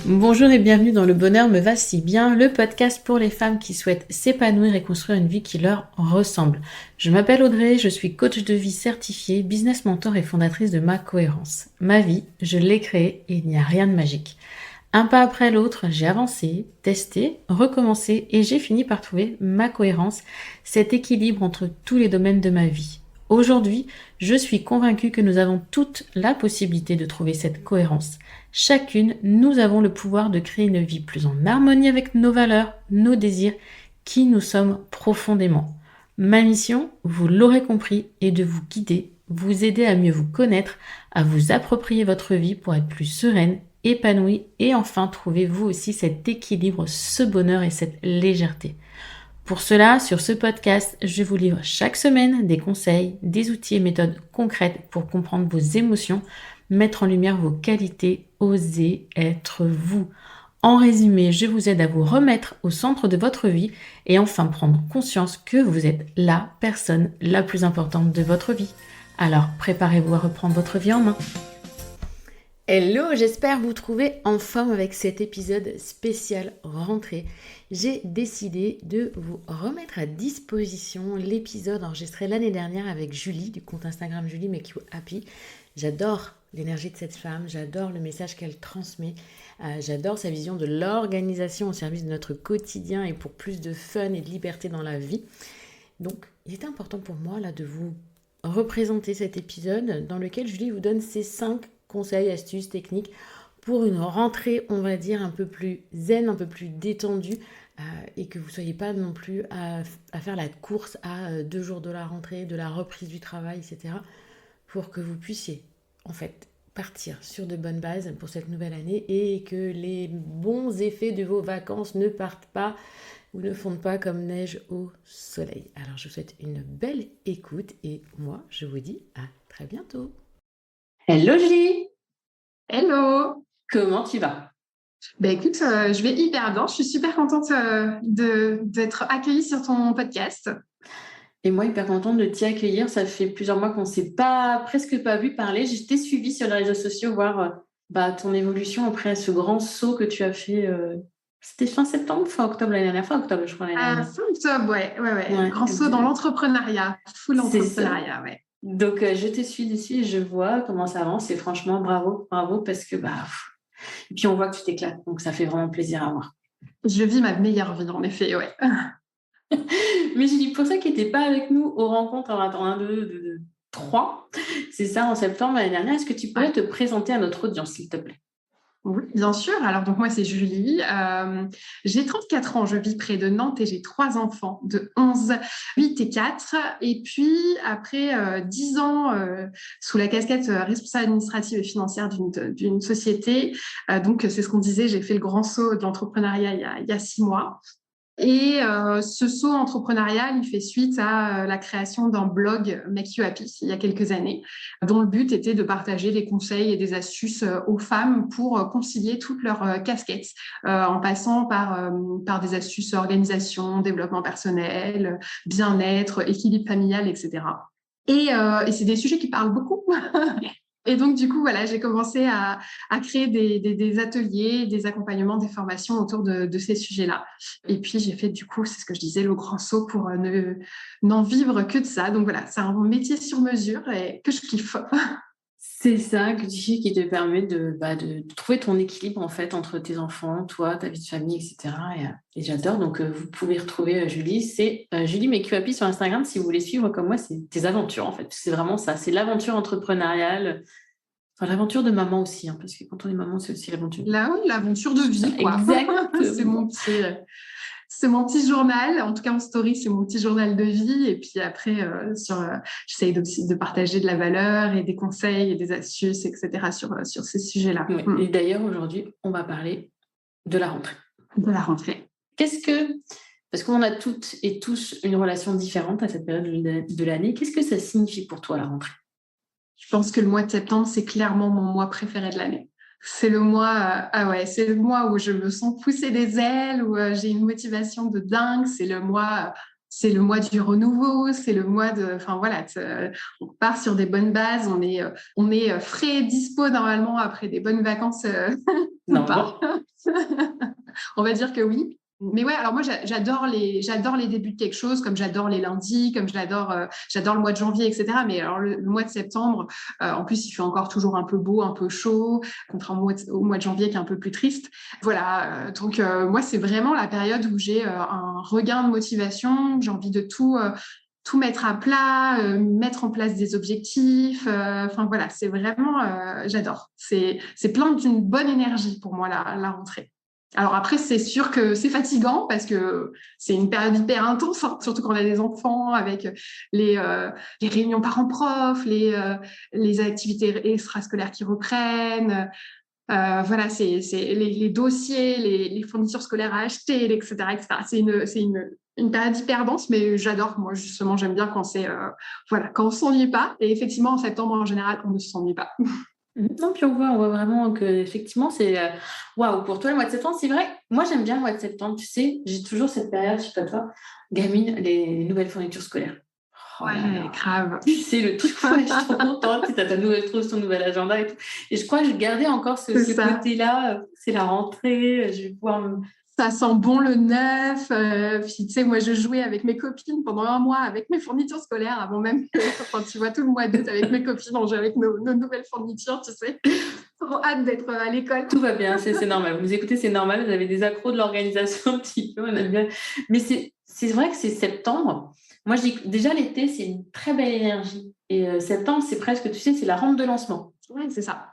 Bonjour et bienvenue dans Le Bonheur me va si bien, le podcast pour les femmes qui souhaitent s'épanouir et construire une vie qui leur ressemble. Je m'appelle Audrey, je suis coach de vie certifiée, business mentor et fondatrice de Ma Cohérence. Ma vie, je l'ai créée et il n'y a rien de magique. Un pas après l'autre, j'ai avancé, testé, recommencé et j'ai fini par trouver ma cohérence, cet équilibre entre tous les domaines de ma vie. Aujourd'hui, je suis convaincue que nous avons toute la possibilité de trouver cette cohérence. Chacune, nous avons le pouvoir de créer une vie plus en harmonie avec nos valeurs, nos désirs, qui nous sommes profondément. Ma mission, vous l'aurez compris, est de vous guider, vous aider à mieux vous connaître, à vous approprier votre vie pour être plus sereine, épanouie et enfin trouver vous aussi cet équilibre, ce bonheur et cette légèreté. Pour cela, sur ce podcast, je vous livre chaque semaine des conseils, des outils et méthodes concrètes pour comprendre vos émotions, mettre en lumière vos qualités, oser être vous. En résumé, je vous aide à vous remettre au centre de votre vie et enfin prendre conscience que vous êtes la personne la plus importante de votre vie. Alors, préparez-vous à reprendre votre vie en main. Hello, j'espère vous trouver en forme avec cet épisode spécial rentrée. J'ai décidé de vous remettre à disposition l'épisode enregistré l'année dernière avec Julie du compte Instagram Julie Make You Happy. J'adore l'énergie de cette femme, j'adore le message qu'elle transmet, j'adore sa vision de l'organisation au service de notre quotidien et pour plus de fun et de liberté dans la vie. Donc, il était important pour moi là de vous représenter cet épisode dans lequel Julie vous donne ses 5 conseils, astuces, techniques pour une rentrée, on va dire, un peu plus zen, un peu plus détendue et que vous ne soyez pas non plus à faire la course à 2 jours de la rentrée, de la reprise du travail, etc. pour que vous puissiez, en fait, partir sur de bonnes bases pour cette nouvelle année et que les bons effets de vos vacances ne partent pas ou ne fondent pas comme neige au soleil. Alors, je vous souhaite une belle écoute et moi, je vous dis à très bientôt. Hello Julie, Hello! comment tu vas? Ben écoute, je vais hyper bien. Je suis super contente d'être accueillie sur ton podcast. Et moi, hyper contente de t'y accueillir. Ça fait plusieurs mois qu'on ne s'est presque pas vu parler. Je t'ai suivi sur les réseaux sociaux, voir ton évolution après ce grand saut que tu as fait. C'était fin septembre, fin octobre l'année dernière, fin octobre, je crois, l'année dernière. Fin octobre, ouais. Ouais, Grand saut dans l'entrepreneuriat, full c'est ça. entrepreneuriat, ouais. Donc, je te suis dessus et je vois comment ça avance. Et franchement, bravo, bravo, parce que et puis on voit que tu t'éclates. Donc, ça fait vraiment plaisir à voir. Je vis ma meilleure vie, en effet, ouais. Mais j'ai dit pour ça qui n'était pas avec nous aux rencontres en 1, 2, 3, c'est ça, en septembre l'année dernière. Est-ce que tu pourrais te présenter à notre audience, s'il te plaît? Oui, bien sûr. Alors, donc moi, c'est Julie. J'ai 34 ans. Je vis près de Nantes et j'ai 3 enfants de 11, 8 et 4. Et puis, après 10 ans sous la casquette responsable administrative et financière d'une société, donc c'est ce qu'on disait, j'ai fait le grand saut de l'entrepreneuriat il y a 6 mois. Et ce saut entrepreneurial, il fait suite à la création d'un blog Make You Happy il y a quelques années, dont le but était de partager des conseils et des astuces aux femmes pour concilier toutes leurs casquettes, en passant par des astuces organisation, développement personnel, bien-être, équilibre familial, etc. Et c'est des sujets qui parlent beaucoup. Et donc, du coup, voilà, j'ai commencé à créer des ateliers, des accompagnements, des formations autour de ces sujets-là. Et puis, j'ai fait, du coup, c'est ce que je disais, le grand saut pour n'en vivre que de ça. Donc, voilà, c'est un métier sur mesure et que je kiffe. C'est ça que tu fais qui te permet de trouver ton équilibre en fait entre tes enfants, toi, ta vie de famille, etc. Et j'adore. Donc, vous pouvez retrouver Julie. C'est Julie Make You Happy sur Instagram si vous voulez suivre comme moi. C'est tes aventures en fait. C'est vraiment ça. C'est l'aventure entrepreneuriale. Enfin, l'aventure de maman aussi, hein, parce que quand on est maman, c'est aussi l'aventure. Là, oui, l'aventure de vie, quoi. Exactement. C'est mon petit journal. En tout cas, en story, c'est mon petit journal de vie. Et puis après, j'essaye aussi de partager de la valeur et des conseils et des astuces, etc. sur ces sujets-là. Oui. Et d'ailleurs, aujourd'hui, on va parler de la rentrée. De la rentrée. Parce qu'on a toutes et tous une relation différente à cette période de l'année, qu'est-ce que ça signifie pour toi la rentrée? Je pense que le mois de septembre, c'est clairement mon mois préféré de l'année. C'est le mois, c'est le mois où je me sens pousser des ailes, où j'ai une motivation de dingue. C'est le mois du renouveau. C'est le mois enfin voilà, on part sur des bonnes bases. On est frais et dispo normalement après des bonnes vacances ou Non, pas. On va dire que oui. Mais ouais, alors moi j'adore les débuts de quelque chose, comme j'adore les lundis, comme j'adore le mois de janvier, etc. Mais alors le mois de septembre, en plus il fait encore toujours un peu beau, un peu chaud, contrairement au mois de janvier qui est un peu plus triste. Voilà, donc moi c'est vraiment la période où j'ai un regain de motivation, j'ai envie de tout mettre à plat, mettre en place des objectifs. Enfin voilà, c'est vraiment, j'adore. C'est plein d'une bonne énergie pour moi la rentrée. Alors après, c'est sûr que c'est fatigant parce que c'est une période hyper intense, hein, surtout quand on a des enfants, avec les réunions parents-prof, les activités extrascolaires qui reprennent. Voilà, c'est les dossiers, les fournitures scolaires à acheter, etc., etc. C'est une période hyper dense, mais j'adore. Moi, justement, j'aime bien quand voilà, quand on s'ennuie pas. Et effectivement, en septembre, en général, on ne s'ennuie pas. Non, puis on voit vraiment que effectivement c'est waouh pour toi le mois de septembre. C'est vrai, moi j'aime bien le mois de septembre. Tu sais, j'ai toujours cette période, je sais pas toi, gamine, les nouvelles fournitures scolaires. Oh là Ouais, là. grave. Tu sais, le truc, ouais, je suis trop contente. Tu as ta nouvelle trousse, ton nouvel agenda et tout. Et je crois que j'ai gardé encore C'est ce ça. côté-là. C'est la rentrée. Je vais pouvoir me. Ça sent bon le neuf. Puis, tu sais, moi, je jouais avec mes copines pendant un mois avec mes fournitures scolaires avant même que, enfin, tu vois, tout le mois d'août avec mes copines, on jouait avec nos nouvelles fournitures, tu sais. Trop hâte d'être à l'école. Tout va bien, c'est normal. Vous nous écoutez, c'est normal. Vous avez des accros de l'organisation un petit peu. On aime bien. Mais c'est vrai que c'est septembre. Moi, je dis que déjà l'été, c'est une très belle énergie. Et septembre, c'est presque, tu sais, c'est la rampe de lancement. Ouais, c'est ça.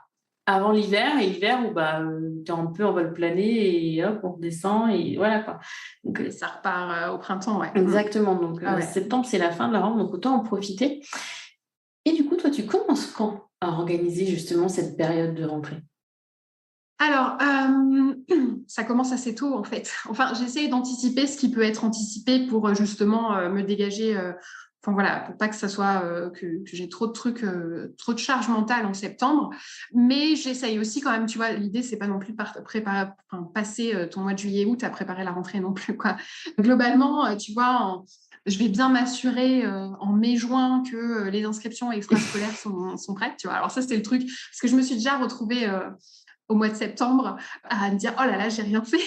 Avant l'hiver, et l'hiver où bah, tu es un peu en vol plané et hop, on redescend et voilà quoi. Donc, Et ça repart au printemps, ouais. exactement. Donc, Ah ouais. septembre, c'est la fin de la rampe, donc autant en profiter. Et du coup, toi, tu commences quand à organiser justement cette période de rentrée? Alors, ça commence assez tôt en fait. Enfin, j'essaie d'anticiper ce qui peut être anticipé pour justement me dégager. Enfin voilà, pour pas que ça soit que j'ai trop de trucs, trop de charge mentale en septembre. Mais j'essaye aussi quand même. Tu vois, l'idée c'est pas non plus de préparer, enfin, passer ton mois de juillet-août à préparer la rentrée non plus quoi. Globalement, tu vois. Je vais bien m'assurer en mai-juin que les inscriptions extrascolaires sont prêtes. Tu vois. Alors ça, c'était le truc. Parce que je me suis déjà retrouvée au mois de septembre à me dire oh là là j'ai rien fait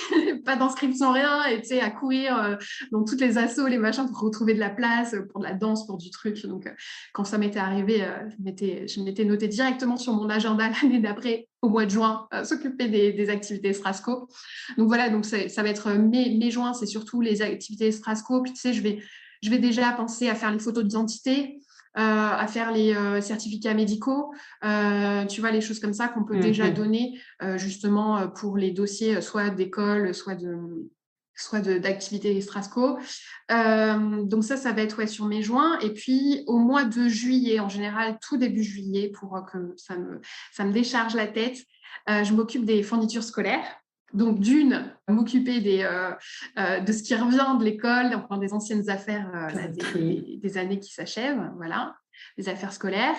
pas d'inscription rien et tu sais à courir dans toutes les assos les machins pour retrouver de la place pour de la danse pour du truc donc quand ça m'était arrivé je m'étais noté directement sur mon agenda l'année d'après au mois de juin s'occuper des activités Strasco donc voilà donc ça va être mai-juin c'est surtout les activités Strasco puis tu sais je vais déjà penser à faire les photos d'identité à faire les certificats médicaux, tu vois, les choses comme ça qu'on peut déjà donner justement pour les dossiers soit d'école, soit d'activités Strasco. Donc ça va être ouais, sur mai-juin. Et puis au mois de juillet, en général, tout début juillet, pour que ça me décharge la tête, je m'occupe des fournitures scolaires. Donc d'une, m'occuper de ce qui revient de l'école, enfin des anciennes affaires des années qui s'achèvent, voilà, des affaires scolaires,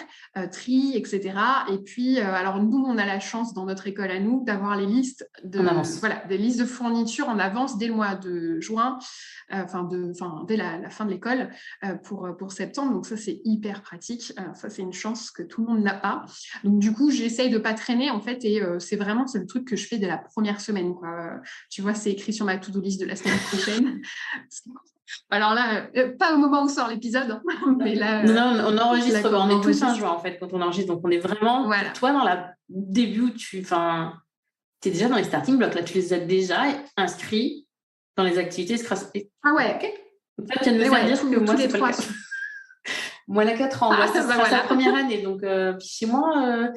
tri, etc. Et puis, alors nous, on a la chance dans notre école à nous d'avoir les listes des listes de fournitures en avance dès le mois de juin, dès la fin de l'école pour septembre. Donc ça, c'est hyper pratique. Ça, c'est une chance que tout le monde n'a pas. Donc du coup, j'essaye de pas traîner en fait, et c'est le truc que je fais dès la première semaine, quoi. Tu vois, c'est écrit sur ma to-do list de la semaine prochaine. Alors là, pas au moment où sort l'épisode, hein, mais là, non, on enregistre, là, on est tous un juin en fait quand on enregistre, donc on est vraiment, voilà. toi dans la début où tu es déjà dans les starting blocks, là tu les as déjà inscrits dans les activités. Ah ouais. Okay. Donc là, tu viens de me faire dire que moi, c'est pas le cas. Moi, elle a 4 ans, moi, ça sera sa première année, donc chez moi...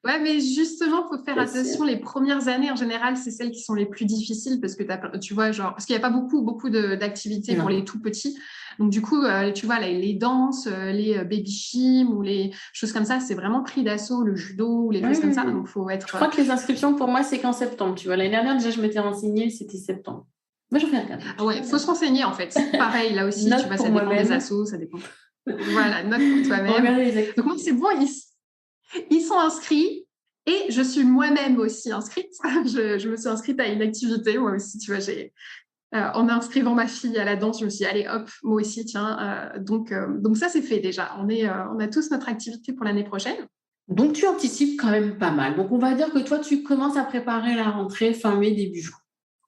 Ouais, mais justement, il faut faire attention. Les premières années, en général, c'est celles qui sont les plus difficiles parce que tu vois, genre, parce qu'il n'y a pas beaucoup d'activités pour les tout petits. Donc, du coup, tu vois, les danses, les baby gym ou les choses comme ça, c'est vraiment pris d'assaut, le judo ou les choses comme ça. Donc, faut être. Je crois que les inscriptions, pour moi, c'est qu'en septembre. Tu vois, l'année dernière, déjà, je m'étais renseignée, c'était septembre. Moi, je vais regarder. Ah ouais, il faut se renseigner, en fait. Pareil, là aussi, tu vois, ça dépend des assos, ça dépend. Voilà, note pour toi-même. Donc, moi, c'est bon, ils sont inscrits. Et je suis moi-même aussi inscrite. Je me suis inscrite à une activité, moi aussi, tu vois, en inscrivant ma fille à la danse, je me suis dit, allez, hop, moi aussi, tiens. Donc ça, c'est fait déjà. On a tous notre activité pour l'année prochaine. Donc, tu anticipes quand même pas mal. Donc, on va dire que toi, tu commences à préparer la rentrée fin mai, début juin.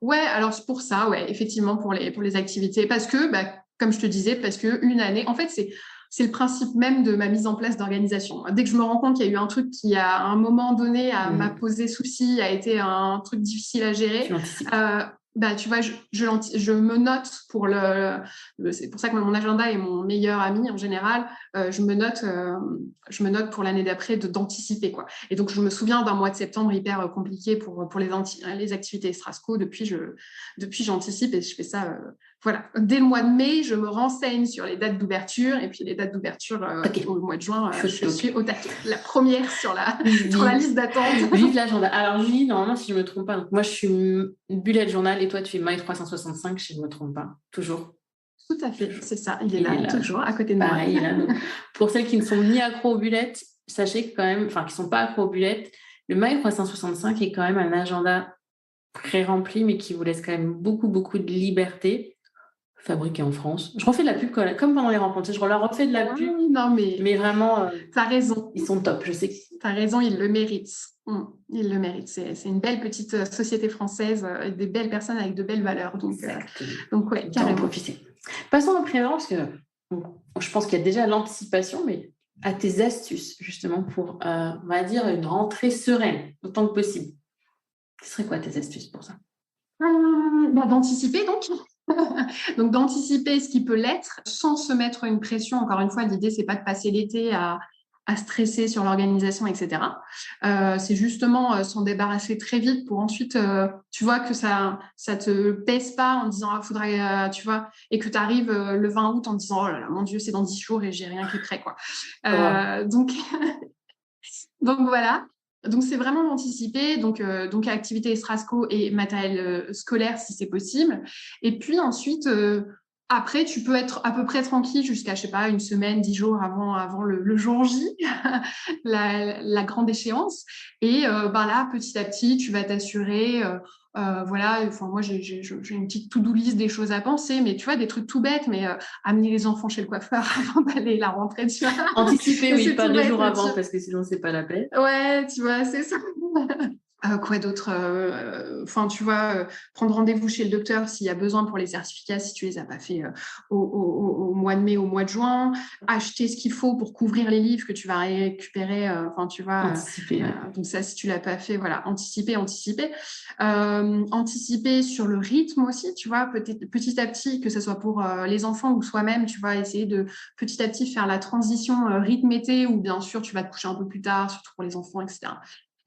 Ouais, alors c'est pour ça, ouais, effectivement, pour les activités. Parce que, bah, comme je te disais, parce que une année, en fait, c'est le principe même de ma mise en place d'organisation. Dès que je me rends compte qu'il y a eu un truc qui, à un moment donné, m'a posé souci, a été un truc difficile à gérer, Tu anticipes. bah, tu vois, je me note c'est pour ça que mon agenda est mon meilleur ami en général. Je me note pour l'année d'après d'anticiper, quoi. Et donc, je me souviens d'un mois de septembre hyper compliqué pour les activités Strasco. Depuis, j'anticipe et je fais ça. Voilà. Dès le mois de mai, je me renseigne sur les dates d'ouverture. Et puis, les dates d'ouverture Ok. au mois de juin, je Ok. suis au taquet. La première sur la Vive, liste d'attente. vive l'agenda. Alors, Julie, normalement, si je ne me trompe pas, donc moi, je suis bullet journal et toi, tu es My 365, si je ne me trompe pas. Toujours. Tout à fait, Toujours. c'est ça. Il est Il est là, là. toujours, à côté de moi. Pareil, il est là. Donc, pour celles qui ne sont ni accro aux bullets, sachez que quand même, enfin, qui ne sont pas accro aux bullets, le My 365 est quand même un agenda très rempli, mais qui vous laisse quand même beaucoup, beaucoup de liberté. Fabriqué en France. Je refais de la pub comme pendant les rencontres. Je leur refais de la pub, Non, mais mais vraiment, t'as raison. ils sont top. Je sais que T'as raison, il le mérite. Il le mérite. C'est une belle petite société française, des belles personnes avec de belles valeurs. Donc ouais, autant en carrément. profiter. Passons à présent, parce que je pense qu'il y a déjà l'anticipation, mais à tes astuces, justement, pour, on va dire, une rentrée sereine, autant que possible. Ce serait quoi tes astuces pour ça? D'anticiper, donc. Donc, d'anticiper ce qui peut l'être sans se mettre une pression. Encore une fois, l'idée, c'est pas de passer l'été à stresser sur l'organisation, etc. C'est justement s'en débarrasser très vite pour ensuite, tu vois, que ça te pèse pas en disant, ah, faudrait, tu vois, et que tu arrives le 20 août en disant, oh là là, mon Dieu, c'est dans 10 jours et j'ai rien qui est prêt, quoi. Donc, donc voilà. Donc c'est vraiment d'anticiper, donc activité Strasco et matériel scolaire si c'est possible. Et puis ensuite, après, tu peux être à peu près tranquille jusqu'à, je sais pas, une semaine, 10 jours avant le jour J, la grande échéance. Et ben là, petit à petit, tu vas t'assurer. Voilà, enfin moi j'ai une petite to-do list des choses à penser, mais tu vois des trucs tout bêtes, mais amener les enfants chez le coiffeur avant d'aller la rentrée, tu vois. Anticiper, oui, C'est pas tout 2 jours bête, avant, parce que sinon, c'est pas la peine. ouais, tu vois, c'est ça. Quoi d'autre? Enfin, tu vois, prendre rendez-vous chez le docteur s'il y a besoin pour les certificats, si tu les as pas fait au mois de mai, au mois de juin. Acheter ce qu'il faut pour couvrir les livres que tu vas récupérer. Enfin, tu vois. Anticiper, ouais. Donc ça, si tu l'as pas fait, voilà, anticiper. Anticiper sur le rythme aussi, tu vois, peut-être petit à petit, que ce soit pour les enfants ou soi-même, tu vois, essayer de petit à petit faire la transition rythme-été, où bien sûr, tu vas te coucher un peu plus tard, surtout pour les enfants, etc.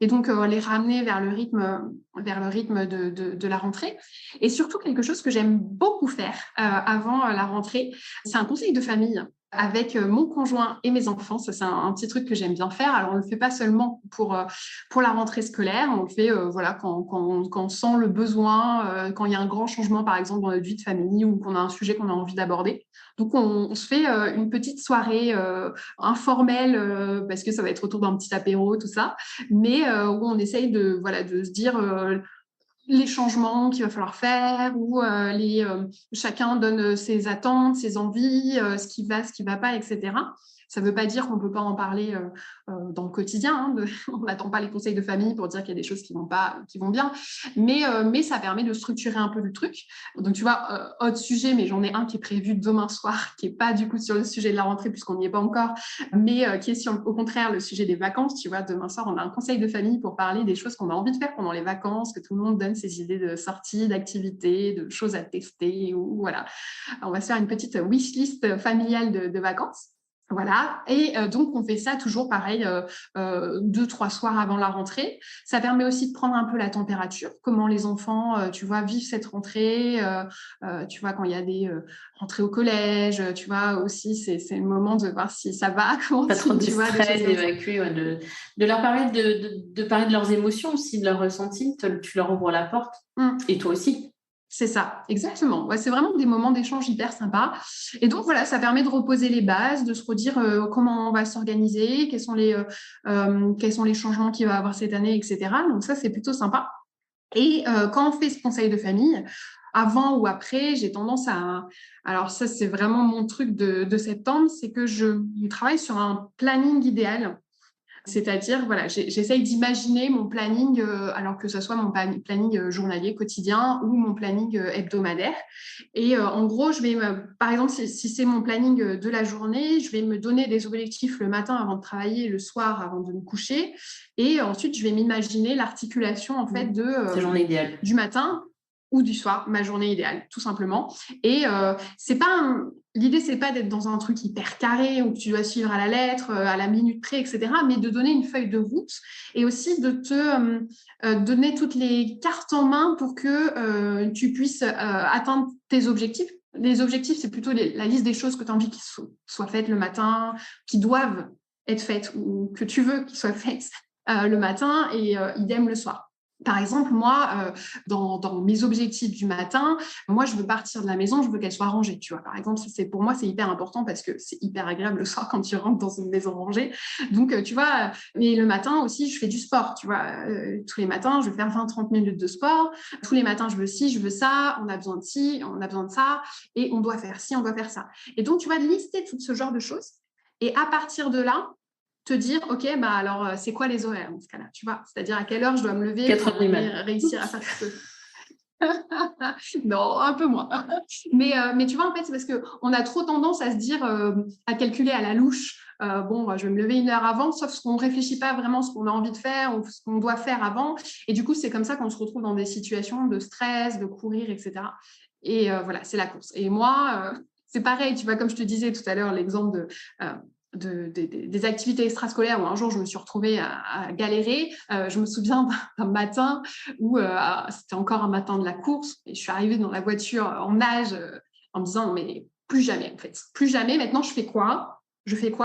Et donc, les ramener vers le rythme de la rentrée. Et surtout, quelque chose que j'aime beaucoup faire avant la rentrée, c'est un conseil de famille avec mon conjoint et mes enfants. Ça, c'est un petit truc que j'aime bien faire. Alors, on ne le fait pas seulement pour la rentrée scolaire. On le fait voilà, quand on sent le besoin, quand il y a un grand changement, par exemple, dans notre vie de famille ou qu'on a un sujet qu'on a envie d'aborder. Donc, on se fait une petite soirée informelle parce que ça va être autour d'un petit apéro, tout ça, mais où on essaye de se dire les changements qu'il va falloir faire, ou chacun donne ses attentes, ses envies, ce qui va pas, etc. Ça ne veut pas dire qu'on ne peut pas en parler dans le quotidien. Hein, on n'attend pas les conseils de famille pour dire qu'il y a des choses qui vont pas, qui vont bien. Mais ça permet de structurer un peu le truc. Donc, tu vois, autre sujet, mais j'en ai un qui est prévu demain soir, qui n'est pas du coup sur le sujet de la rentrée, puisqu'on n'y est pas encore, mais qui est au contraire le sujet des vacances. Tu vois, demain soir, on a un conseil de famille pour parler des choses qu'on a envie de faire pendant les vacances, que tout le monde donne ses idées de sorties, d'activités, de choses à tester. Ou voilà. On va se faire une petite wishlist familiale de vacances. Voilà, et donc on fait ça toujours pareil 2-3 soirs avant la rentrée. Ça permet aussi de prendre un peu la température, comment les enfants, tu vois, vivent cette rentrée. Tu vois, quand il y a des rentrées au collège, tu vois, aussi c'est le moment de voir si ça va, comment Pas trop de tu vois, des stress, choses comme ça. d'évacuer, ouais, de leur permettre de parler de leurs émotions aussi, de leurs ressentis. Tu leur ouvres la porte. Et toi aussi. C'est ça, exactement. Ouais, c'est vraiment des moments d'échange hyper sympas. Et donc, voilà, ça permet de reposer les bases, de se redire comment on va s'organiser, quels sont les changements qu'il va y avoir cette année, etc. Donc, ça, c'est plutôt sympa. Et quand on fait ce conseil de famille, avant ou après, j'ai tendance à... Alors ça, c'est vraiment mon truc de septembre, c'est que je travaille sur un planning idéal C'est-à-dire, voilà, j'essaye d'imaginer mon planning, alors que ce soit mon planning journalier, quotidien ou mon planning hebdomadaire. Et en gros, par exemple, si c'est mon planning de la journée, je vais me donner des objectifs le matin avant de travailler, le soir avant de me coucher. Et ensuite, je vais m'imaginer l'articulation, en fait, Ta journée idéale. du matin ou du soir, ma journée idéale, tout simplement. Et l'idée, c'est pas d'être dans un truc hyper carré où tu dois suivre à la lettre, à la minute près, etc., mais de donner une feuille de route et aussi de te donner toutes les cartes en main pour que tu puisses atteindre tes objectifs. Les objectifs, c'est plutôt la liste des choses que tu as envie qu'ils soient faites le matin, qui doivent être faites ou que tu veux qu'ils soient faites le matin et idem le soir. Par exemple, moi, dans mes objectifs du matin, moi, je veux partir de la maison, je veux qu'elle soit rangée, tu vois. Par exemple, pour moi, c'est hyper important parce que c'est hyper agréable le soir quand tu rentres dans une maison rangée. Donc, tu vois, mais le matin aussi, je fais du sport, tu vois. Tous les matins, je vais faire 20-30 minutes de sport. Tous les matins, je veux ci, je veux ça, on a besoin de ci, on a besoin de ça, et on doit faire ci, on doit faire ça. Et donc, tu vas lister tout ce genre de choses. Et à partir de là, te dire, OK, bah alors, c'est quoi les horaires dans ce cas-là, tu vois? C'est-à-dire à quelle heure je dois me lever pour réussir à faire ce Non, un peu moins. Mais tu vois, en fait, c'est parce qu'on a trop tendance à se dire, à calculer à la louche, bon, je vais me lever 1 heure avant, sauf qu'on ne réfléchit pas vraiment ce qu'on a envie de faire ou ce qu'on doit faire avant. Et du coup, c'est comme ça qu'on se retrouve dans des situations de stress, de courir, etc. Et voilà, c'est la course. Et moi, c'est pareil, tu vois, comme je te disais tout à l'heure, l'exemple des activités extrascolaires où un jour je me suis retrouvée à galérer. Je me souviens d'un matin où c'était encore un matin de la course et je suis arrivée dans la voiture en nage en me disant mais plus jamais en fait, plus jamais. Maintenant je fais quoi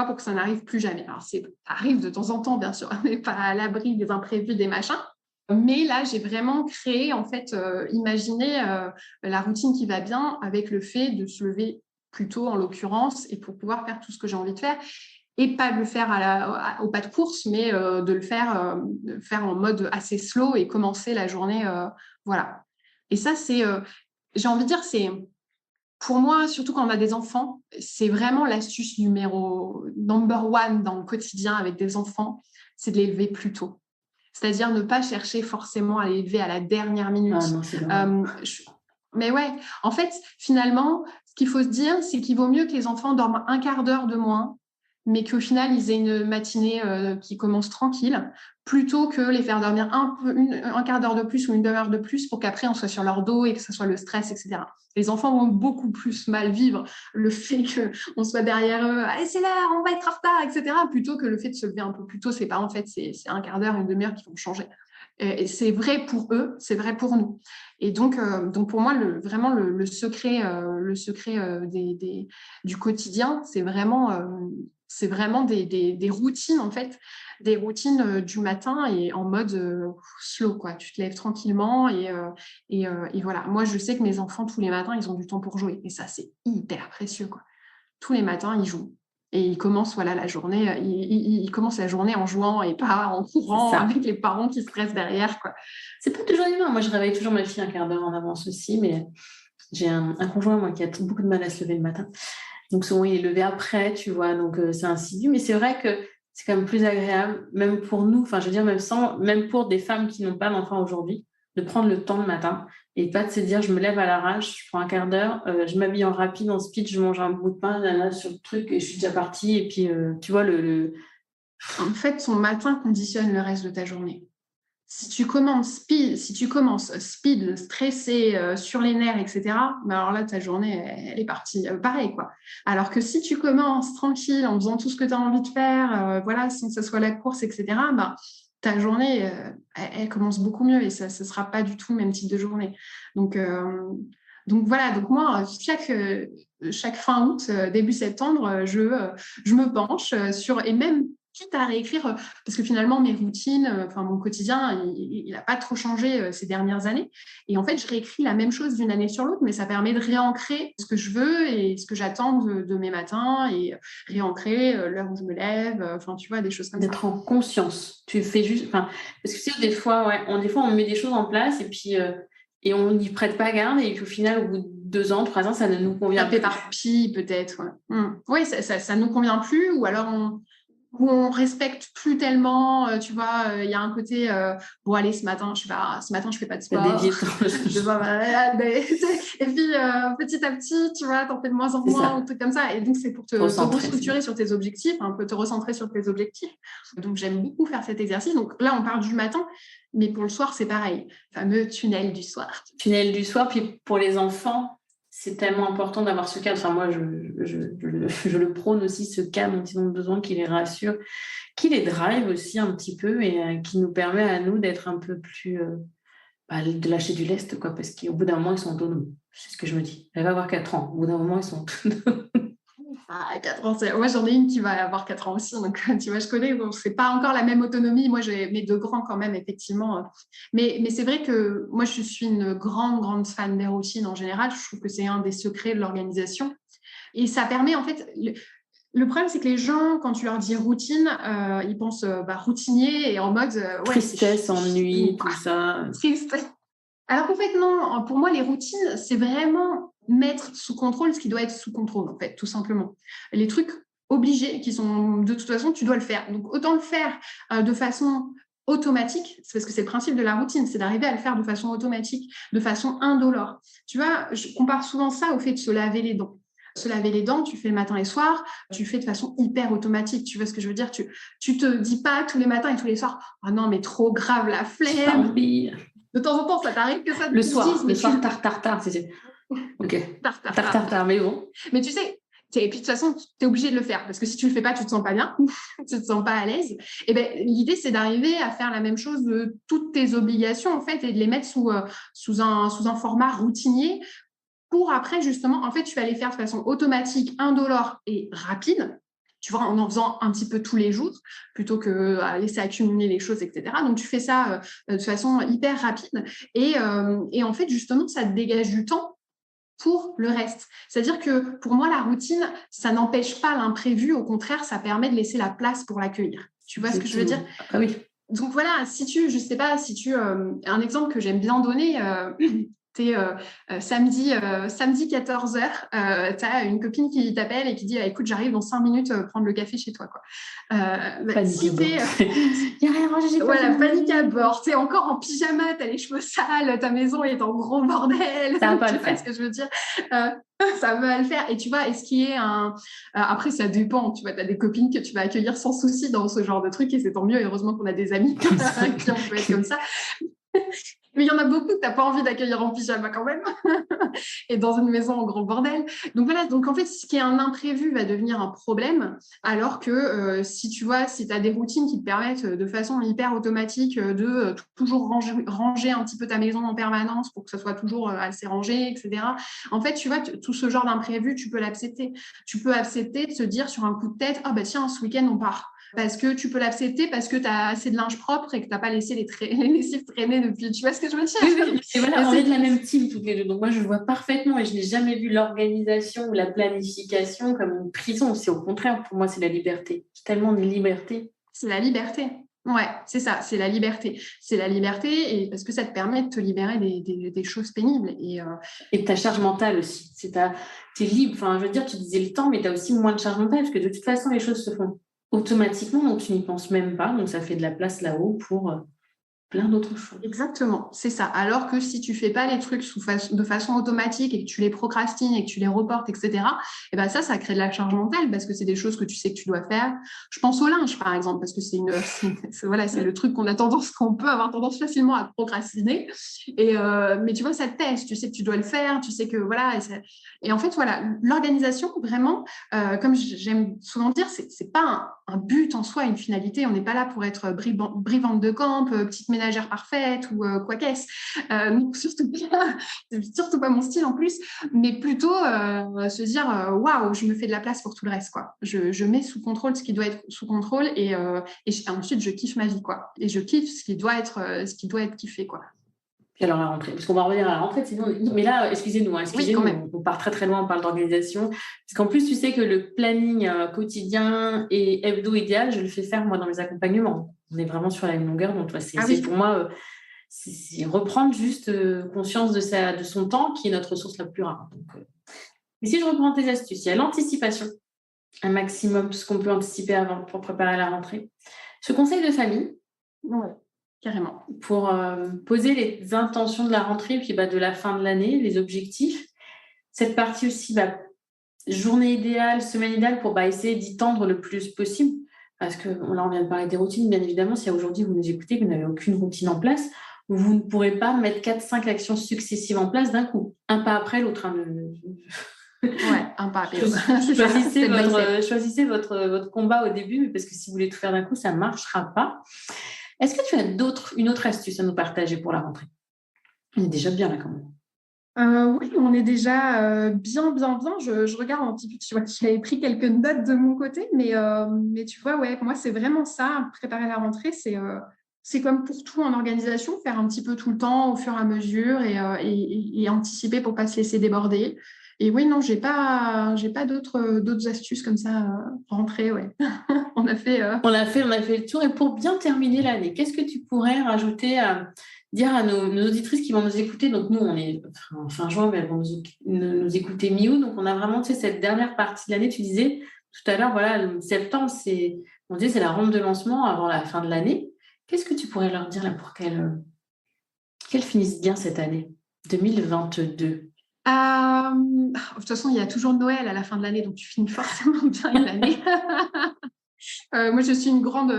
pour que ça n'arrive plus jamais? Alors ça arrive de temps en temps bien sûr, on n'est pas à l'abri des imprévus, des machins. Mais là, j'ai vraiment créé, en fait, imaginé la routine qui va bien avec le fait de se lever plus tôt, en l'occurrence, et pour pouvoir faire tout ce que j'ai envie de faire. Et pas de le faire au pas de course, mais de le faire en mode assez slow et commencer la journée. Voilà. Et ça, j'ai envie de dire, c'est pour moi, surtout quand on a des enfants, c'est vraiment l'astuce number one dans le quotidien avec des enfants, c'est de les lever plus tôt. C'est-à-dire ne pas chercher forcément à les lever à la dernière minute. Ah non, c'est Mais ouais, en fait, finalement, ce qu'il faut se dire, c'est qu'il vaut mieux que les enfants dorment un quart d'heure de moins, mais qu'au final, ils aient une matinée qui commence tranquille, plutôt que les faire dormir un quart d'heure de plus ou une demi-heure de plus pour qu'après, on soit sur leur dos et que ce soit le stress, etc. Les enfants vont beaucoup plus mal vivre le fait qu'on soit derrière eux, allez, c'est l'heure, on va être en retard, etc., plutôt que le fait de se lever un peu plus tôt. C'est pas en fait, c'est un quart d'heure, une demi-heure qui vont changer. Et c'est vrai pour eux, c'est vrai pour nous. Et donc pour moi, vraiment le secret, du quotidien, c'est vraiment des routines, en fait, des routines du matin et en mode slow, quoi. Tu te lèves tranquillement et voilà. Moi, je sais que mes enfants, tous les matins, ils ont du temps pour jouer. Et ça, c'est hyper précieux, quoi. Tous les matins, ils jouent. Et ils commencent la journée, ils commencent la journée en jouant et pas en courant avec les parents qui stressent derrière, quoi. C'est pas toujours évident. Moi, je réveille toujours ma fille un quart d'heure en avance aussi, mais j'ai un conjoint, moi, qui a beaucoup de mal à se lever le matin. Donc, souvent, il est levé après, tu vois, donc c'est insidieux. Mais c'est vrai que c'est quand même plus agréable, même pour nous, enfin, je veux dire, même pour des femmes qui n'ont pas d'enfants aujourd'hui, de prendre le temps le matin et pas de se dire, je me lève à l'arrache, je prends un quart d'heure, je m'habille en rapide, en speed, je mange un bout de pain, là, sur le truc, et je suis déjà partie. Et puis, tu vois, En fait, ton matin conditionne le reste de ta journée. Si tu commences speed, stressé, sur les nerfs, etc., ben alors là, ta journée, elle est partie pareil, quoi. Alors que si tu commences tranquille, en faisant tout ce que tu as envie de faire, voilà, sans que ce soit la course, etc., ben, ta journée, elle commence beaucoup mieux et ça ne sera pas du tout le même type de journée. Donc voilà, donc moi, chaque fin août, début septembre, je me penche sur, et même quitte à réécrire, parce que finalement, mes routines, mon quotidien, il n'a pas trop changé ces dernières années. Et en fait, je réécris la même chose d'une année sur l'autre, mais ça permet de réancrer ce que je veux et ce que j'attends de mes matins et réancrer l'heure où je me lève, tu vois, des choses comme ça. D'être en conscience. Tu fais juste... Parce que des fois, on met des choses en place et puis... et on n'y prête pas garde et puis au final, au bout de 2 ans, 3 ans, ça ne nous convient plus. Ça fait partie, peut-être. Ouais. Oui, ça ne nous convient plus ou alors où on respecte plus tellement, tu vois, il y a un côté, bon allez, ce matin, je fais pas de sport. Je vais pas malade, et puis petit à petit, tu vois, t'en fais de moins en moins, ou trucs comme ça. Et donc, c'est pour te restructurer sur tes objectifs, un peu te recentrer sur tes objectifs. Donc, j'aime beaucoup faire cet exercice. Donc là, on parle du matin, mais pour le soir, c'est pareil. Fameux tunnel du soir. Tunnel du soir, puis pour les enfants, c'est tellement important d'avoir ce cadre. Enfin, moi, je le prône aussi, ce cadre dont ils ont besoin, qui les rassure, qui les drive aussi un petit peu et qui nous permet à nous d'être un peu plus... de lâcher du lest, quoi, parce qu'au bout d'un moment, ils sont autonomes. C'est ce que je me dis. Elle va avoir 4 ans. Au bout d'un moment, ils sont autonomes. Ah, 4 ans, moi j'en ai une qui va avoir 4 ans aussi, donc tu vois, je connais, donc c'est pas encore la même autonomie. Moi, j'ai mes 2 grands quand même, effectivement. Mais c'est vrai que moi, je suis une grande fan des routines en général. Je trouve que c'est un des secrets de l'organisation. Et ça permet, en fait, le problème, c'est que les gens, quand tu leur dis routine, ils pensent routinier et en mode tristesse, ennui, tout ça. Triste. Alors qu'en fait, non, pour moi, les routines, c'est vraiment mettre sous contrôle ce qui doit être sous contrôle, en fait, tout simplement. Les trucs obligés qui sont, de toute façon, tu dois le faire. Donc, autant le faire de façon automatique, c'est parce que c'est le principe de la routine, c'est d'arriver à le faire de façon automatique, de façon indolore. Tu vois, je compare souvent ça au fait de se laver les dents. Se laver les dents, tu fais le matin et le soir, tu fais de façon hyper automatique. Tu vois ce que je veux dire? Tu te dis pas tous les matins et tous les soirs, oh non, mais trop grave la flemme. De temps en temps, ça t'arrive que ça te le soir, tard, c'est ok. Tard, mais bon. Mais tu sais, et puis de toute façon, tu es obligé de le faire parce que si tu le fais pas, tu te sens pas bien, tu te sens pas à l'aise. Et ben, l'idée, c'est d'arriver à faire la même chose de toutes tes obligations en fait et de les mettre sous un format routinier pour après justement, en fait, tu vas les faire de façon automatique, indolore et rapide. Tu vois, en faisant un petit peu tous les jours, plutôt que à laisser accumuler les choses, etc. Donc, tu fais ça de façon hyper rapide. Et en fait, justement, ça te dégage du temps pour le reste. C'est-à-dire que pour moi, la routine, ça n'empêche pas l'imprévu. Au contraire, ça permet de laisser la place pour l'accueillir. Tu vois ce que je veux dire? Ah oui. Donc voilà, je sais pas, un exemple que j'aime bien donner, c'est samedi 14h, tu as une copine qui t'appelle et qui dit écoute, j'arrive dans 5 minutes prendre le café chez toi, quoi. Panique à bord. Il n'y a rien rangé, voilà, panique à bord. Tu es encore en pyjama, tu as les cheveux sales, ta maison est en gros bordel. Ça va pas tu le vois faire. Ce que je veux dire? Ça va le faire. Et tu vois, est-ce qu'il y a après, ça dépend. Tu vois, tu as des copines que tu vas accueillir sans souci dans ce genre de truc et c'est tant mieux. Heureusement qu'on a des amis qui on peut être comme ça. Mais il y en a beaucoup que tu n'as pas envie d'accueillir en pyjama quand même et dans une maison en gros bordel. Donc voilà, donc en fait, ce qui est un imprévu va devenir un problème, alors que si tu as des routines qui te permettent de façon hyper automatique de toujours ranger un petit peu ta maison en permanence pour que ça soit toujours assez rangé, etc. En fait, tu vois, tout ce genre d'imprévu, tu peux l'accepter. Tu peux accepter de se dire sur un coup de tête, ah bah tiens, ce week-end, on part. Parce que tu peux l'accepter parce que tu as assez de linge propre et que tu n'as pas laissé les lessives traîner depuis. Tu vois ce que je veux dire? Oui. Et voilà, on est de la même team toutes les deux. Donc moi, je vois parfaitement et je n'ai jamais vu l'organisation ou la planification comme une prison. C'est au contraire, pour moi, c'est la liberté. C'est tellement de liberté. C'est la liberté. Ouais, c'est ça, c'est la liberté. C'est la liberté et parce que ça te permet de te libérer des choses pénibles. Et ta charge mentale aussi. Tu es libre. Enfin, je veux dire, tu disais le temps, mais tu as aussi moins de charge mentale parce que de toute façon, les choses se font automatiquement, donc tu n'y penses même pas. Donc, ça fait de la place là-haut pour plein d'autres choses. Exactement, c'est ça. Alors que si tu fais pas les trucs de façon automatique et que tu les procrastines et que tu les reportes, etc., et ben ça crée de la charge mentale parce que c'est des choses que tu sais que tu dois faire. Je pense au linge, par exemple, parce que c'est le truc qu'on peut avoir tendance facilement à procrastiner. Mais tu vois, ça te pèse. Tu sais que tu dois le faire. Tu sais que voilà. Et en fait, voilà, l'organisation, vraiment, comme j'aime souvent dire, c'est pas un but en soi, une finalité. On n'est pas là pour être brivante de camp, petite ménagère parfaite ou quoi qu'est-ce. Surtout pas mon style en plus, mais plutôt se dire waouh, je me fais de la place pour tout le reste, quoi. Je mets sous contrôle ce qui doit être sous contrôle et ensuite je kiffe ma vie, quoi. Et je kiffe ce qui doit être kiffé, quoi. Puis alors la rentrée, parce qu'on va revenir à la rentrée, sinon... Mais là, excusez-nous, oui, quand même. On part très très loin, on parle d'organisation. Parce qu'en plus, tu sais que le planning quotidien et hebdo idéal, je le fais faire moi dans mes accompagnements. On est vraiment sur la même longueur, donc c'est pour moi, c'est reprendre juste conscience de son temps, qui est notre ressource la plus rare. Donc, mais si je reprends tes astuces, il y a l'anticipation. un maximum ce qu'on peut anticiper avant pour préparer la rentrée. Ce conseil de famille, Ouais, carrément. pour poser les intentions de la rentrée, puis de la fin de l'année, les objectifs. Cette partie aussi, journée idéale, semaine idéale, pour essayer d'y tendre le plus possible. Parce que là, on vient de parler des routines, bien évidemment. Si aujourd'hui, vous nous écoutez, vous n'avez aucune routine en place, vous ne pourrez pas mettre 4-5 actions successives en place d'un coup. Un pas après l'autre. Ouais, un pas après l'autre. Choisissez votre combat au début, parce que si vous voulez tout faire d'un coup, ça ne marchera pas. Est-ce que tu as une autre astuce à nous partager pour la rentrée? On est déjà bien là quand même. Oui, on est déjà bien. Je regarde un petit peu, tu vois, j'avais pris quelques notes de mon côté, mais tu vois, ouais, moi, c'est vraiment ça, préparer la rentrée, c'est comme pour tout en organisation, faire un petit peu tout le temps au fur et à mesure et anticiper pour ne pas se laisser déborder. Et oui, non, j'ai pas d'autres astuces comme ça, rentrée, ouais. On a fait. On a fait le tour. Et pour bien terminer l'année, qu'est-ce que tu pourrais rajouter dire à nos auditrices qui vont nous écouter? Donc, nous, on est en fin juin, mais elles vont nous écouter mi-août. Donc, on a vraiment cette dernière partie de l'année. Tu disais tout à l'heure, voilà, le septembre, c'est la rampe de lancement avant la fin de l'année. Qu'est-ce que tu pourrais leur dire là pour qu'elles finissent bien cette année 2022? De toute façon, il y a toujours Noël à la fin de l'année, donc tu finis forcément bien l'année. Moi, je suis une grande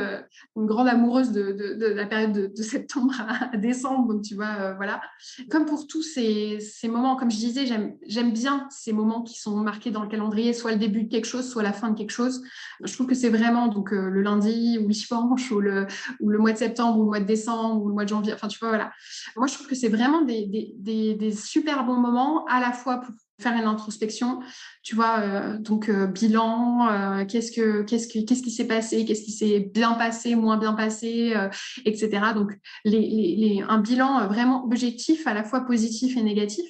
amoureuse de la période de septembre à décembre. Donc, tu vois, voilà. Comme pour tous ces moments, comme je disais, j'aime bien ces moments qui sont marqués dans le calendrier, soit le début de quelque chose, soit la fin de quelque chose. Je trouve que c'est vraiment donc, le lundi ou le dimanche ou le mois de septembre ou le mois de décembre ou le mois de janvier. Enfin, tu vois, voilà. Moi, je trouve que c'est vraiment des super bons moments à la fois pour faire une introspection, tu vois, donc bilan, qu'est-ce qui s'est passé, qu'est-ce qui s'est bien passé, moins bien passé, etc. Donc un bilan vraiment objectif, à la fois positif et négatif,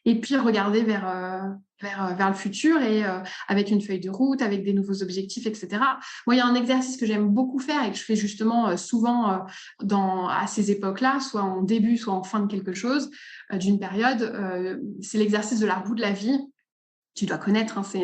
et puis regarder vers le futur et avec une feuille de route, avec des nouveaux objectifs, etc. Moi, il y a un exercice que j'aime beaucoup faire et que je fais justement souvent à ces époques-là, soit en début, soit en fin de quelque chose, d'une période. C'est l'exercice de la roue de la vie. Tu dois connaître, hein, c'est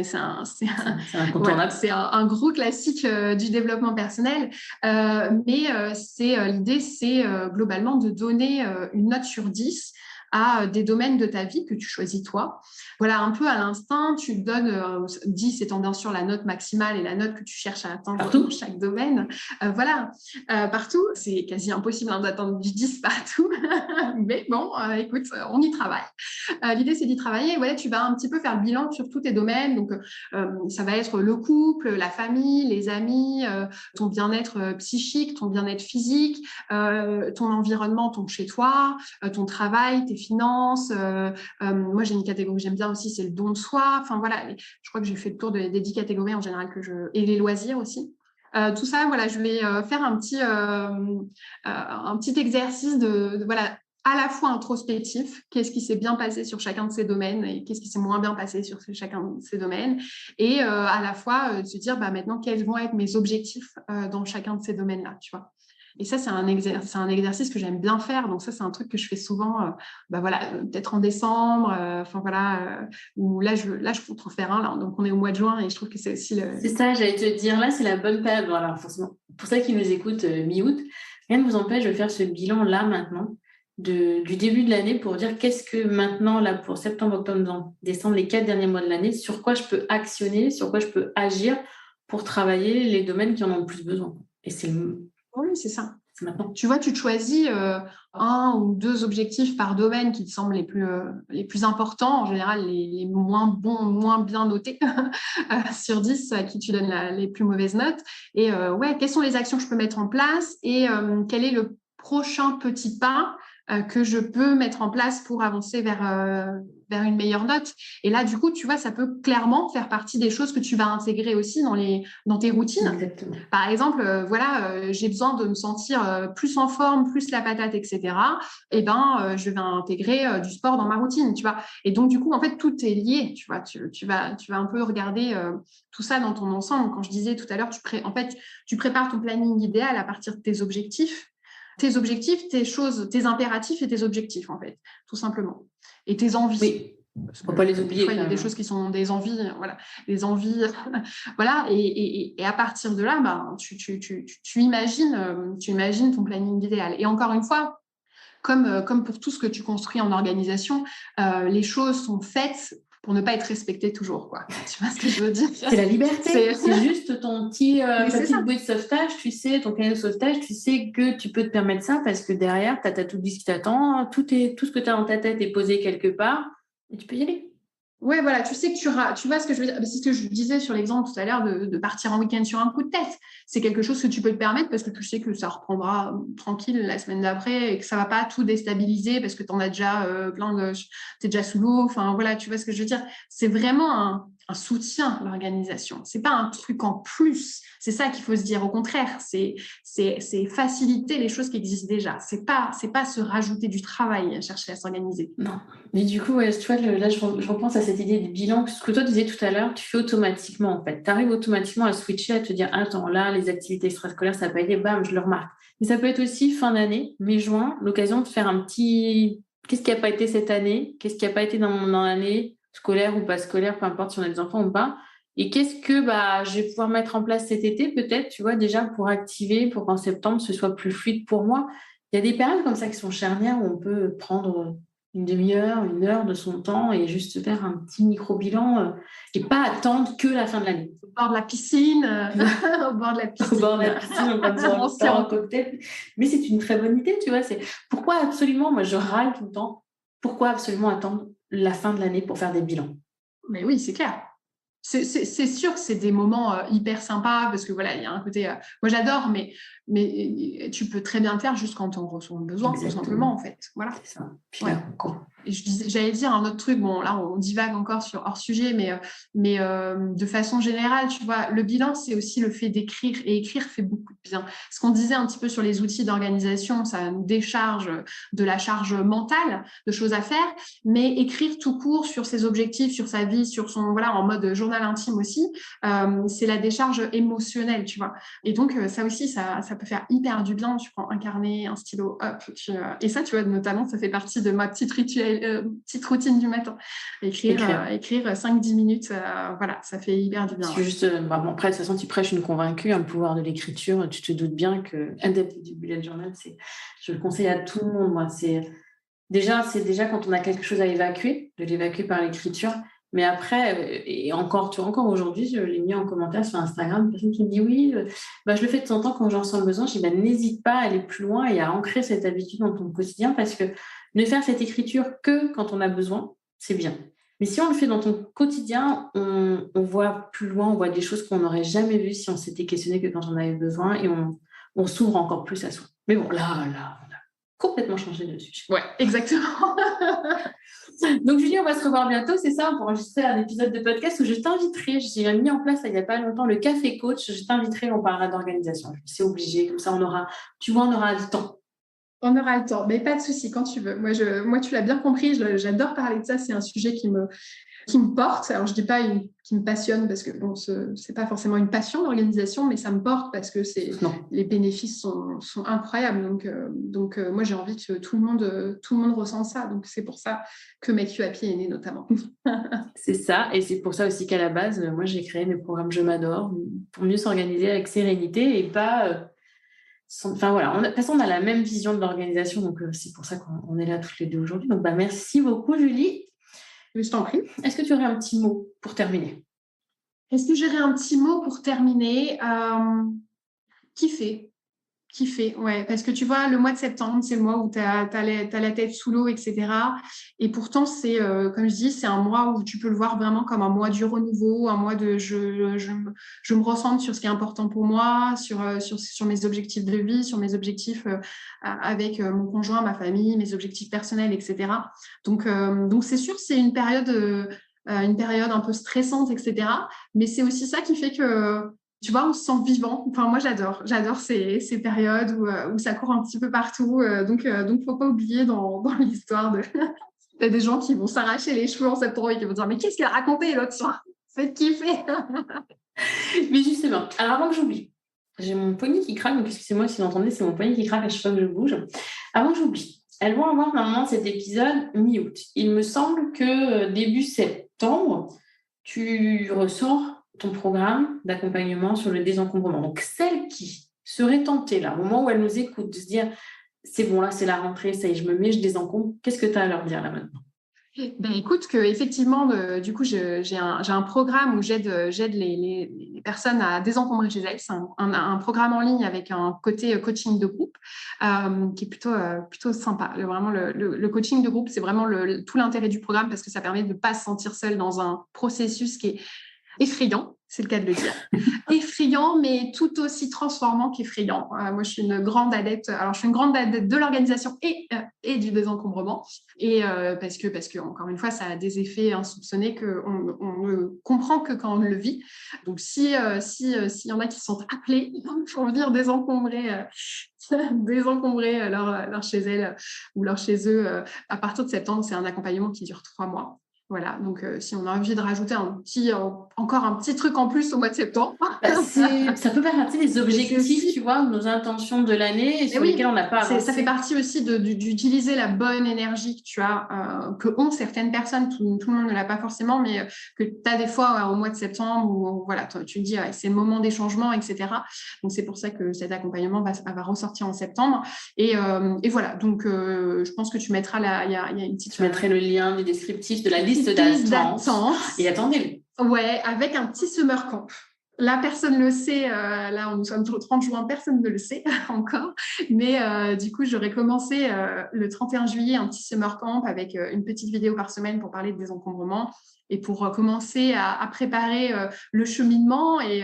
un gros classique du développement personnel. L'idée, c'est globalement de donner une note sur 10 à des domaines de ta vie que tu choisis toi. Voilà, un peu à l'instinct, tu donnes 10 étant bien sûr la note maximale et la note que tu cherches à atteindre partout dans chaque domaine. Partout. C'est quasi impossible d'atteindre du 10 partout. Mais bon, écoute, on y travaille. L'idée, c'est d'y travailler. Et voilà, tu vas un petit peu faire le bilan sur tous tes domaines. Donc, ça va être le couple, la famille, les amis, ton bien-être psychique, ton bien-être physique, ton environnement, ton chez-toi, ton travail, tes finances. Moi, j'ai une catégorie que j'aime bien aussi, c'est le don de soi. Enfin, voilà, je crois que j'ai fait le tour des 10 catégories en général et les loisirs aussi. Tout ça, voilà, je vais faire un petit exercice voilà, à la fois introspectif, qu'est-ce qui s'est bien passé sur chacun de ces domaines et qu'est-ce qui s'est moins bien passé sur chacun de ces domaines, et à la fois se dire maintenant quels vont être mes objectifs dans chacun de ces domaines-là, tu vois. Et ça, c'est un exercice que j'aime bien faire. Donc ça, c'est un truc que je fais souvent, voilà, peut-être en décembre, où là, je compte en faire un. Là, donc on est au mois de juin et je trouve que c'est aussi C'est ça, j'allais te dire, là, c'est la bonne période. Voilà, forcément, pour ceux qui nous écoutent mi-août, rien ne vous empêche de faire ce bilan là maintenant, du début de l'année, pour dire qu'est-ce que maintenant, là, pour septembre, octobre, décembre, les 4 derniers mois de l'année, sur quoi je peux actionner, sur quoi je peux agir pour travailler les domaines qui en ont le plus besoin. Et oui, c'est ça. Maintenant. Tu vois, tu te choisis un ou deux objectifs par domaine qui te semblent les plus importants, en général les moins bons, moins bien notés sur 10, à qui tu donnes les plus mauvaises notes. Et quelles sont les actions que je peux mettre en place et quel est le prochain petit pas que je peux mettre en place pour avancer vers une meilleure note. Et là, du coup, tu vois, ça peut clairement faire partie des choses que tu vas intégrer aussi dans tes routines. Exactement. Par exemple, j'ai besoin de me sentir plus en forme, plus la patate, etc. Et je vais intégrer du sport dans ma routine, tu vois. Et donc, du coup, en fait, tout est lié, tu vois. Tu vas un peu regarder tout ça dans ton ensemble. Quand je disais tout à l'heure, tu prépares ton planning idéal à partir de tes objectifs, tes choses, tes impératifs et tes objectifs, en fait, tout simplement. Et tes envies. Oui. Parce Faut que pas les oublier. des fois, il y a des choses qui sont des envies, voilà, des envies, voilà. Et à partir de là, ben, tu imagines ton planning idéal. Et encore une fois, comme pour tout ce que tu construis en organisation, les choses sont faites pour ne pas être respectées toujours, quoi. Tu vois ce que je veux dire? C'est la liberté. C'est juste ton ta petite bouée de sauvetage, tu sais, ton cahier de sauvetage, tu sais que tu peux te permettre ça parce que derrière, tu as tout dit ce qui t'attend, tout ce que tu as dans ta tête est posé quelque part et tu peux y aller. Ouais, voilà, tu sais que tu vois ce que je veux dire. C'est ce que je disais sur l'exemple tout à l'heure de partir en week-end sur un coup de tête. C'est quelque chose que tu peux te permettre parce que tu sais que ça reprendra tranquille la semaine d'après et que ça va pas tout déstabiliser parce que tu en as déjà t'es déjà sous l'eau. Enfin, voilà, tu vois ce que je veux dire. C'est vraiment un soutien, l'organisation. C'est pas un truc en plus. C'est ça qu'il faut se dire. Au contraire, c'est faciliter les choses qui existent déjà. C'est pas se rajouter du travail, chercher à s'organiser. Non. Mais du coup, ouais, tu vois, là, je repense à cette idée de bilan. Ce que toi disais tout à l'heure, tu fais automatiquement, en fait. Tu arrives automatiquement à switcher, à te dire, attends, là, les activités extrascolaires, ça n'a pas été, bam, je le remarque. Mais ça peut être aussi fin d'année, mai-juin, l'occasion de faire un petit... Qu'est-ce qui n'a pas été cette année? Qu'est-ce qui n'a pas été dans l'année scolaire ou pas scolaire, peu importe si on a des enfants ou pas. Et qu'est-ce que je vais pouvoir mettre en place cet été, peut-être, tu vois, déjà pour activer, pour qu'en septembre, ce soit plus fluide pour moi. Il y a des périodes comme ça qui sont charnières où on peut prendre une demi-heure, une heure de son temps et juste faire un petit micro-bilan et pas attendre que la fin de l'année. Au bord de la piscine, au bord de la piscine. Au bord de la piscine, on va se faire un cocktail. Mais c'est une très bonne idée, tu vois. C'est pourquoi absolument, moi je râle tout le temps, pourquoi absolument attendre la fin de l'année pour faire des bilans? Mais oui, c'est clair. C'est sûr que c'est des moments hyper sympas parce que voilà, il y a un côté. Moi, j'adore, mais tu peux très bien le faire juste quand on ressent le besoin, tout simplement, en fait. Voilà. C'est ça. Puis ouais. là, Et j'allais dire un autre truc. Bon, là, on divague encore sur hors sujet, mais de façon générale, tu vois, le bilan, c'est aussi le fait d'écrire. Et écrire fait beaucoup de bien. Ce qu'on disait un petit peu sur les outils d'organisation, ça nous décharge de la charge mentale de choses à faire. Mais écrire tout court sur ses objectifs, sur sa vie, sur son voilà, en mode journal intime aussi, c'est la décharge émotionnelle, tu vois. Et donc ça aussi, ça peut faire hyper du bien. Tu prends un carnet, un stylo, hop, et ça, tu vois, notamment, ça fait partie de ma petite routine du matin. Écrire 5-10 minutes, voilà, ça fait hyper du bien. C'est juste, après, de toute façon, tu prêches une convaincue, le pouvoir de l'écriture. Tu te doutes bien que adepte du bullet journal, je le conseille à tout le monde. Moi, c'est déjà quand on a quelque chose à évacuer, de l'évacuer par l'écriture. Mais après, et encore aujourd'hui, je l'ai mis en commentaire sur Instagram, une personne qui me dit oui, je le fais de temps en temps quand j'en sens le besoin. Je dis n'hésite pas à aller plus loin et à ancrer cette habitude dans ton quotidien parce que ne faire cette écriture que quand on a besoin, c'est bien. Mais si on le fait dans ton quotidien, on voit plus loin, on voit des choses qu'on n'aurait jamais vues si on s'était questionné que quand on avait besoin et on s'ouvre encore plus à soi. Mais bon, là, on a complètement changé de sujet. Ouais, exactement. Donc, Julie, on va se revoir bientôt, c'est ça, pour enregistrer un épisode de podcast où je t'inviterai, j'ai mis en place il n'y a pas longtemps le café coach, je t'inviterai, on parlera d'organisation. C'est obligé, comme ça on aura le temps. On aura le temps, mais pas de souci, quand tu veux. Moi, tu l'as bien compris, j'adore parler de ça, c'est un sujet qui me porte. Alors, je ne dis pas qui me passionne parce que bon, ce n'est pas forcément une passion d'organisation, mais ça me porte parce que les bénéfices sont incroyables. Donc moi, j'ai envie que tout le monde ressent ça. Donc, c'est pour ça que Make You Happy est né notamment. C'est ça. Et c'est pour ça aussi qu'à la base, moi, j'ai créé mes programmes Je m'adore pour mieux s'organiser avec sérénité et pas... Enfin voilà, de toute façon, on a la même vision de l'organisation. Donc, c'est pour ça qu'on est là toutes les deux aujourd'hui. Donc, merci beaucoup, Julie. Je t'en prie. Est-ce que tu aurais un petit mot pour terminer? Est-ce que j'aurais un petit mot pour terminer? Kiffer, ouais. Parce que tu vois, le mois de septembre, c'est le mois où tu as la tête sous l'eau, etc. Et pourtant, c'est, comme je dis, c'est un mois où tu peux le voir vraiment comme un mois du renouveau, un mois de je me recentre sur ce qui est important pour moi, sur mes objectifs de vie, sur mes objectifs avec mon conjoint, ma famille, mes objectifs personnels, etc. Donc c'est sûr, c'est une période un peu stressante, etc. Mais c'est aussi ça qui fait que tu vois, on se sent vivant. Enfin, moi, j'adore ces périodes où ça court un petit peu partout. Donc, faut pas oublier dans l'histoire de... T'as des gens qui vont s'arracher les cheveux en septembre et qui vont dire « Mais qu'est-ce qu'elle a raconté l'autre soir ?» Faites kiffer. Mais justement, alors avant que j'oublie, j'ai mon poignet qui craque, donc excusez-moi si vous entendez, c'est mon poignet qui craque à chaque fois que je bouge. Avant que j'oublie, elles vont avoir normalement cet épisode mi-août. Il me semble que début septembre, tu ressors ton programme d'accompagnement sur le désencombrement. Donc, celles qui seraient tentées, là, au moment où elles nous écoutent, de se dire, c'est bon, là, c'est la rentrée, ça y est, je me mets, je désencombre, qu'est-ce que tu as à leur dire là maintenant? Ben, écoute, que effectivement, du coup, j'ai un programme où j'aide les personnes à désencombrer chez elles. C'est un programme en ligne avec un côté coaching de groupe qui est plutôt sympa. Vraiment, le coaching de groupe, c'est vraiment tout l'intérêt du programme parce que ça permet de ne pas se sentir seul dans un processus qui est effrayant, c'est le cas de le dire. Effrayant, mais tout aussi transformant qu'effrayant. Moi, je suis une grande adepte. Alors, je suis une grande adepte de l'organisation et du désencombrement. Et parce que, encore une fois, ça a des effets insoupçonnés qu'on ne comprend que quand on le vit. Donc, s'il y en a qui sont appelés pour venir désencombrer leur chez elles ou leur chez eux, à partir de septembre, c'est un accompagnement qui dure 3 mois. Voilà, donc si on a envie de rajouter encore un petit truc en plus au mois de septembre. Ça peut faire partie des objectifs, tu vois, nos intentions de l'année sur lesquels on n'a pas avancé. Ça fait partie aussi d'utiliser la bonne énergie que tu as, que ont certaines personnes, tout le monde ne l'a pas forcément, mais que tu as des fois au mois de septembre où voilà, tu te dis c'est le moment des changements, etc. Donc c'est pour ça que cet accompagnement va ressortir en septembre. Et voilà, donc je pense que tu mettras il y a une petite... Je mettrai le lien du descriptif de la liste d'attente. Et attendez. Ouais, avec un petit summer camp. Là, personne ne le sait. Là, nous sommes le 30 juin, personne ne le sait encore. Mais du coup, j'aurais commencé le 31 juillet un petit summer camp avec une petite vidéo par semaine pour parler de désencombrement et pour commencer à préparer le cheminement et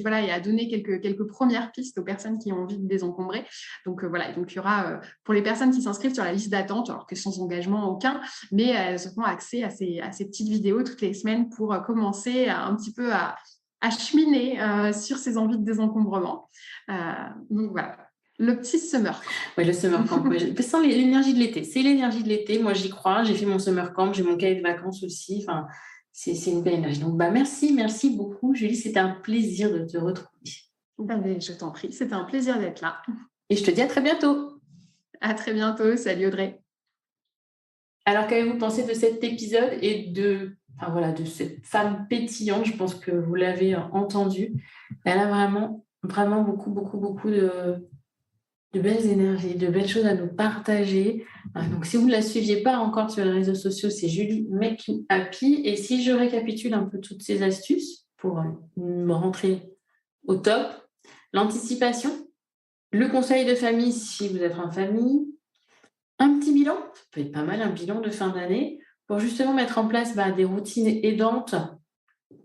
voilà, et à donner quelques premières pistes aux personnes qui ont envie de désencombrer. Donc voilà, donc il y aura pour les personnes qui s'inscrivent sur la liste d'attente, alors que sans engagement aucun, mais elles auront accès à ces petites vidéos toutes les semaines pour commencer un petit peu à cheminer sur ces envies de désencombrement. Donc voilà, le petit summer camp. Oui, le summer camp. C'est l'énergie de l'été. C'est l'énergie de l'été. Moi, j'y crois. J'ai fait mon summer camp. J'ai mon cahier de vacances aussi. Enfin, c'est une belle énergie. Donc, merci beaucoup, Julie. C'était un plaisir de te retrouver. Je t'en prie. C'était un plaisir d'être là. Et je te dis à très bientôt. À très bientôt. Salut Audrey. Alors, qu'avez-vous pensé de cet épisode et de cette femme pétillante? Je pense que vous l'avez entendu. Elle a vraiment beaucoup de belles énergies, de belles choses à nous partager. Donc, si vous ne la suiviez pas encore sur les réseaux sociaux, c'est Julie Make You Happy. Et si je récapitule un peu toutes ces astuces pour me rentrer au top, l'anticipation, le conseil de famille si vous êtes en famille, un petit bilan, ça peut être pas mal, un bilan de fin d'année, pour justement mettre en place des routines aidantes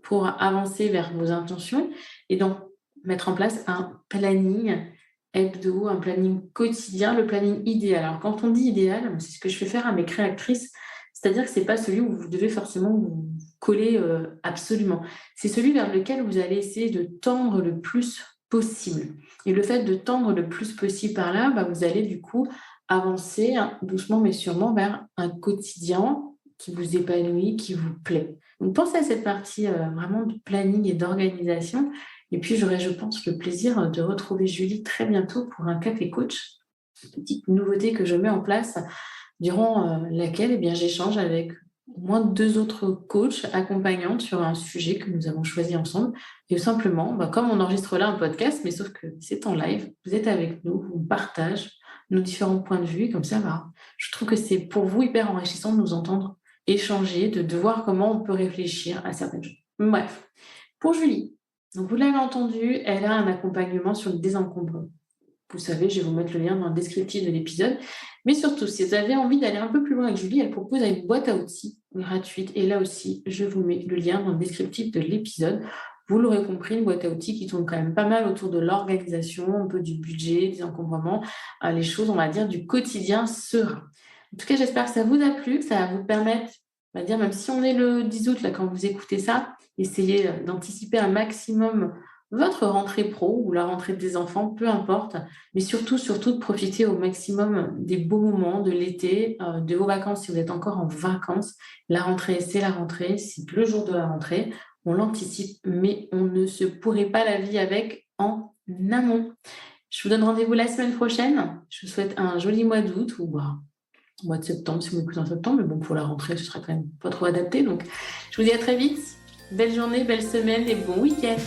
pour avancer vers vos intentions et donc mettre en place un planning hebdo, un planning quotidien, le planning idéal. Alors, quand on dit idéal, c'est ce que je fais faire à mes créatrices, c'est-à-dire que ce n'est pas celui où vous devez forcément vous coller absolument. C'est celui vers lequel vous allez essayer de tendre le plus possible. Et le fait de tendre le plus possible par là, vous allez du coup avancer doucement mais sûrement vers un quotidien qui vous épanouit, qui vous plaît. Donc, pensez à cette partie vraiment de planning et d'organisation. Et puis, j'aurai, je pense, le plaisir de retrouver Julie très bientôt pour un café coach. Petite nouveauté que je mets en place durant laquelle j'échange avec au moins 2 autres coachs accompagnantes sur un sujet que nous avons choisi ensemble. Et simplement, comme on enregistre là un podcast, mais sauf que c'est en live, vous êtes avec nous, on partage nos différents points de vue. Comme ça, je trouve que c'est pour vous hyper enrichissant de nous entendre échanger, de voir comment on peut réfléchir à certaines choses. Bref, pour Julie, donc vous l'avez entendu, elle a un accompagnement sur le désencombrement. Vous savez, je vais vous mettre le lien dans le descriptif de l'épisode. Mais surtout, si vous avez envie d'aller un peu plus loin avec Julie, elle propose une boîte à outils gratuite. Et là aussi, je vous mets le lien dans le descriptif de l'épisode. Vous l'aurez compris, une boîte à outils qui tourne quand même pas mal autour de l'organisation, un peu du budget, des encombrements, les choses, on va dire, du quotidien serein. En tout cas, j'espère que ça vous a plu, que ça va vous permettre, on va dire, même si on est le 10 août, là, quand vous écoutez ça, essayez d'anticiper un maximum votre rentrée pro ou la rentrée des enfants, peu importe, mais surtout de profiter au maximum des beaux moments de l'été, de vos vacances si vous êtes encore en vacances. La rentrée, c'est le jour de la rentrée, on l'anticipe, mais on ne se pourrait pas la vie avec en amont. Je vous donne rendez-vous la semaine prochaine. Je vous souhaite un joli mois d'août ou au mois de septembre, si vous m'écoutez en septembre, mais bon, pour la rentrée, ce sera quand même pas trop adapté. Donc, je vous dis à très vite. Belle journée, belle semaine et bon week-end.